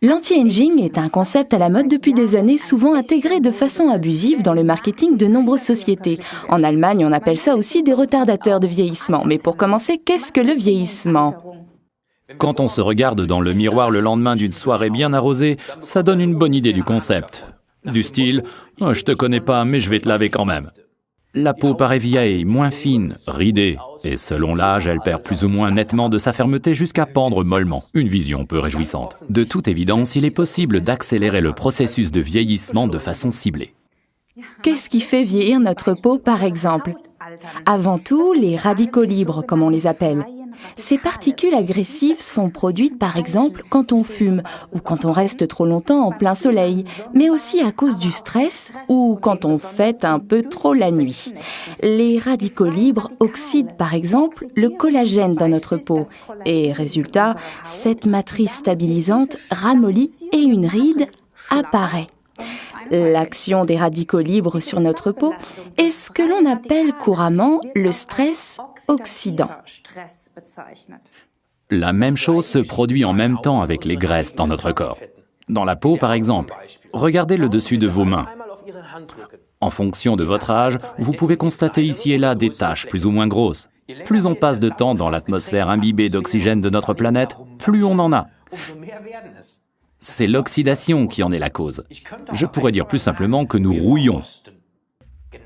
L'anti-aging est un concept à la mode depuis des années, souvent intégré de façon abusive dans le marketing de nombreuses sociétés. En Allemagne, on appelle ça aussi des retardateurs de vieillissement. Mais pour commencer, qu'est-ce que le vieillissement ? Quand on se regarde dans le miroir le lendemain d'une soirée bien arrosée, ça donne une bonne idée du concept. Du style « Je te connais pas, mais je vais te laver quand même ». La peau paraît vieille, moins fine, ridée, et selon l'âge, elle perd plus ou moins nettement de sa fermeté jusqu'à pendre mollement. Une vision peu réjouissante. De toute évidence, il est possible d'accélérer le processus de vieillissement de façon ciblée. Qu'est-ce qui fait vieillir notre peau, par exemple ? Avant tout, les radicaux libres, comme on les appelle. Ces particules agressives sont produites par exemple quand on fume ou quand on reste trop longtemps en plein soleil, mais aussi à cause du stress ou quand on fête un peu trop la nuit. Les radicaux libres oxydent par exemple le collagène dans notre peau et résultat, cette matrice stabilisante ramollit et une ride apparaît. L'action des radicaux libres sur notre peau est ce que l'on appelle couramment le stress oxydant. La même chose se produit en même temps avec les graisses dans notre corps. Dans la peau, par exemple, regardez le dessus de vos mains. En fonction de votre âge, vous pouvez constater ici et là des taches plus ou moins grosses. Plus on passe de temps dans l'atmosphère imbibée d'oxygène de notre planète, plus on en a. C'est l'oxydation qui en est la cause. Je pourrais dire plus simplement que nous rouillons,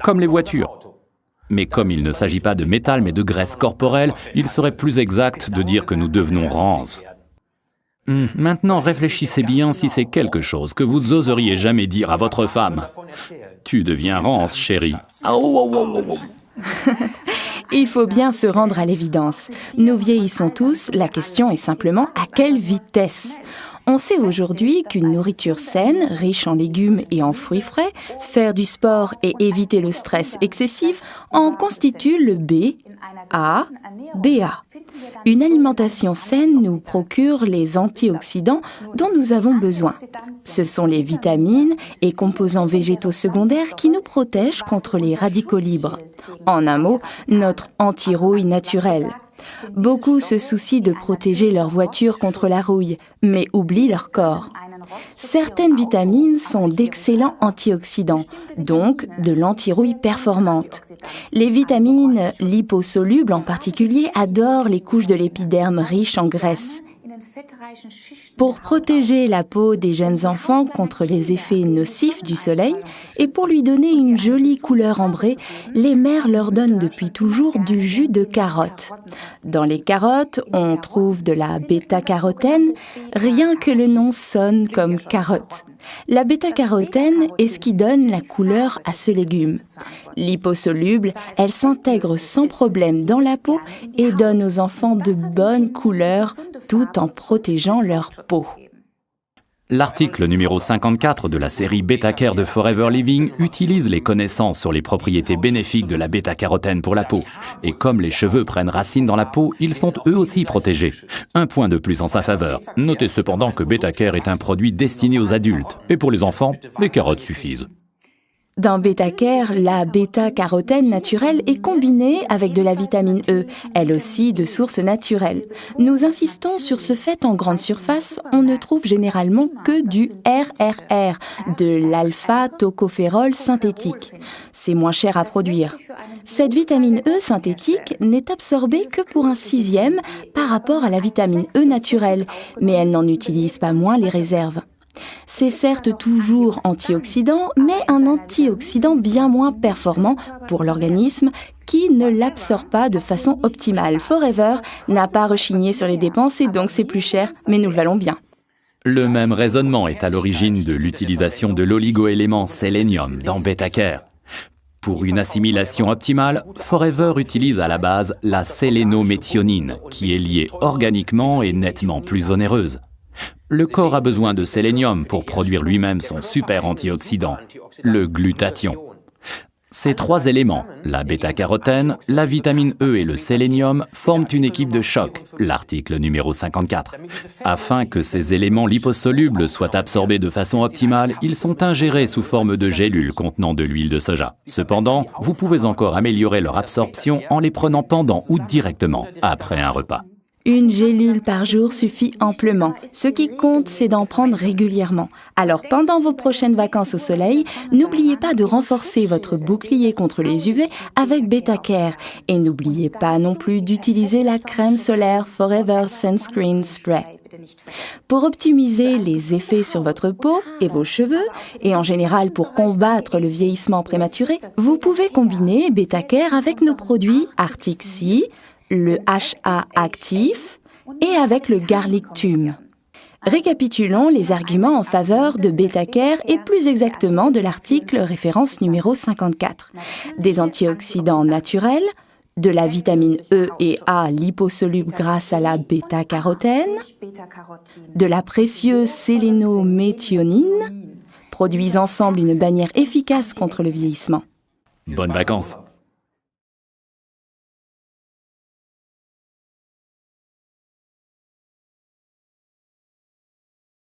comme les voitures. Mais comme il ne s'agit pas de métal mais de graisse corporelle, il serait plus exact de dire que nous devenons rances. Maintenant, réfléchissez bien si c'est quelque chose que vous oseriez jamais dire à votre femme. Tu deviens rance, chérie. Il faut bien se rendre à l'évidence. Nous vieillissons tous, la question est simplement à quelle vitesse ? On sait aujourd'hui qu'une nourriture saine, riche en légumes et en fruits frais, faire du sport et éviter le stress excessif en constitue le BABA. Une alimentation saine nous procure les antioxydants dont nous avons besoin. Ce sont les vitamines et composants végétaux secondaires qui nous protègent contre les radicaux libres. En un mot, notre anti-rouille naturelle. Beaucoup se soucient de protéger leur voiture contre la rouille, mais oublient leur corps. Certaines vitamines sont d'excellents antioxydants, donc de l'anti-rouille performante. Les vitamines liposolubles en particulier adorent les couches de l'épiderme riches en graisse. Pour protéger la peau des jeunes enfants contre les effets nocifs du soleil et pour lui donner une jolie couleur ambrée, les mères leur donnent depuis toujours du jus de carotte. Dans les carottes, on trouve de la bêta-carotène, rien que le nom sonne comme carotte. La bêta-carotène est ce qui donne la couleur à ce légume. Liposoluble, elle s'intègre sans problème dans la peau et donne aux enfants de bonnes couleurs tout en protégeant leur peau. L'article numéro 54 de la série Beta-Care de Forever Living utilise les connaissances sur les propriétés bénéfiques de la bêta-carotène pour la peau. Et comme les cheveux prennent racine dans la peau, ils sont eux aussi protégés. Un point de plus en sa faveur. Notez cependant que Beta-Care est un produit destiné aux adultes. Et pour les enfants, les carottes suffisent. Dans Beta-Care, la bêta-carotène naturelle est combinée avec de la vitamine E, elle aussi de source naturelle. Nous insistons sur ce fait en grande surface, on ne trouve généralement que du RRR, de l'alpha-tocophérol synthétique. C'est moins cher à produire. Cette vitamine E synthétique n'est absorbée que pour un 1/6 par rapport à la vitamine E naturelle, mais elle n'en utilise pas moins les réserves. C'est certes toujours antioxydant, mais un antioxydant bien moins performant pour l'organisme qui ne l'absorbe pas de façon optimale. Forever n'a pas rechigné sur les dépenses et donc c'est plus cher, mais nous le valons bien. Le même raisonnement est à l'origine de l'utilisation de l'oligoélément sélénium dans Beta-Care. Pour une assimilation optimale, Forever utilise à la base la sélénométhionine, qui est liée organiquement et nettement plus onéreuse. Le corps a besoin de sélénium pour produire lui-même son super antioxydant, le glutathion. Ces trois éléments, la bêta-carotène, la vitamine E et le sélénium, forment une équipe de choc, l'article numéro 54. Afin que ces éléments liposolubles soient absorbés de façon optimale, ils sont ingérés sous forme de gélules contenant de l'huile de soja. Cependant, vous pouvez encore améliorer leur absorption en les prenant pendant ou directement après un repas. Une gélule par jour suffit amplement. Ce qui compte, c'est d'en prendre régulièrement. Alors, pendant vos prochaines vacances au soleil, n'oubliez pas de renforcer votre bouclier contre les UV avec Betacare. Et n'oubliez pas non plus d'utiliser la crème solaire Forever Sunscreen Spray. Pour optimiser les effets sur votre peau et vos cheveux, et en général pour combattre le vieillissement prématuré, vous pouvez combiner Betacare avec nos produits Arctic Sea, le HA actif et avec le Garlic Tube. Récapitulons les arguments en faveur de Betacare et plus exactement de l'article référence numéro 54. Des antioxydants naturels, de la vitamine E et A liposoluble grâce à la bêta-carotène, de la précieuse sélénométhionine, produisent ensemble une bannière efficace contre le vieillissement. Bonnes vacances!